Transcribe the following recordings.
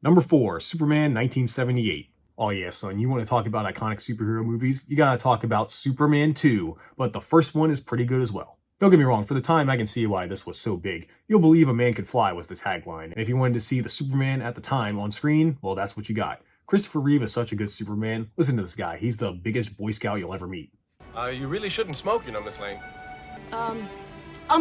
Number 4, Superman 1978. Oh yeah, son, you want to talk about iconic superhero movies? You gotta talk about Superman 2, but the first one is pretty good as well. Don't get me wrong, for the time I can see why this was so big. You'll believe a man could fly was the tagline, and if you wanted to see the Superman at the time on screen, well that's what you got. Christopher Reeve is such a good Superman. Listen to this guy, he's the biggest Boy Scout you'll ever meet. You really shouldn't smoke, Miss Lane. Um,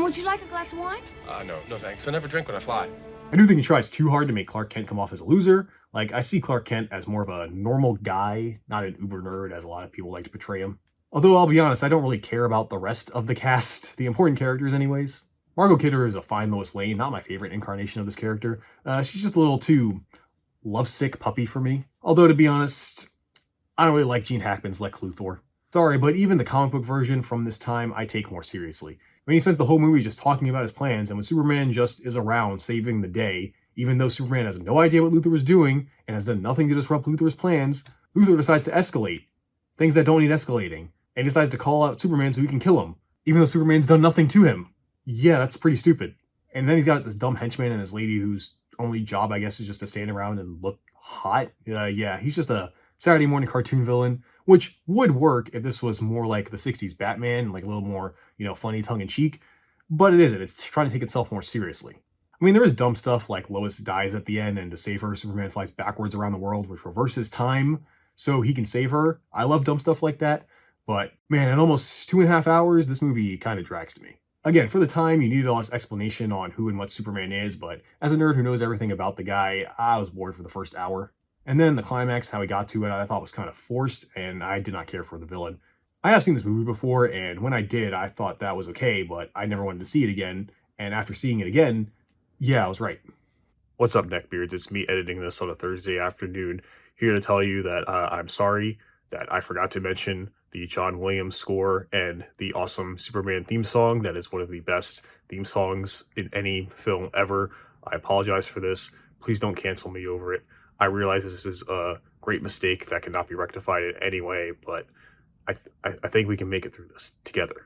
would you like a glass of wine? No thanks. I never drink when I fly. I do think he tries too hard to make Clark Kent come off as a loser. Like, I see Clark Kent as more of a normal guy, not an uber nerd, as a lot of people like to portray him. Although, I'll be honest, I don't really care about the rest of the cast, the important characters, anyways. Margot Kidder is a fine Lois Lane, not my favorite incarnation of this character. She's just a little too lovesick puppy for me. Although, to be honest, I don't really like Gene Hackman's Lex Luthor. Sorry, but even the comic book version from this time, I take more seriously. I mean, he spends the whole movie just talking about his plans, and when Superman just is around saving the day, even though Superman has no idea what Luthor is doing and has done nothing to disrupt Luthor's plans, Luthor decides to escalate things that don't need escalating, and he decides to call out Superman so he can kill him, even though Superman's done nothing to him. Yeah, that's pretty stupid. And then he's got this dumb henchman and this lady whose only job, I guess, is just to stand around and look hot. Yeah, he's just a Saturday morning cartoon villain, which would work if this was more like the 60s Batman, like a little more, funny tongue-in-cheek, but it isn't. It's trying to take itself more seriously. I mean, there is dumb stuff like Lois dies at the end, and to save her, Superman flies backwards around the world, which reverses time so he can save her. I love dumb stuff like that, but man, in almost 2.5 hours, this movie kind of drags to me. Again, for the time, you needed all this explanation on who and what Superman is, but as a nerd who knows everything about the guy, I was bored for the first hour. And then the climax, how he got to it, I thought was kind of forced, and I did not care for the villain. I have seen this movie before, and when I did, I thought that was okay, but I never wanted to see it again. And after seeing it again, yeah, I was right. What's up, neckbeards? It's me editing this on a Thursday afternoon, here to tell you that I'm sorry that I forgot to mention the John Williams score and the awesome Superman theme song. That is one of the best theme songs in any film ever. I apologize for this. Please don't cancel me over it. I realize this is a great mistake that cannot be rectified in any way, but I think we can make it through this together.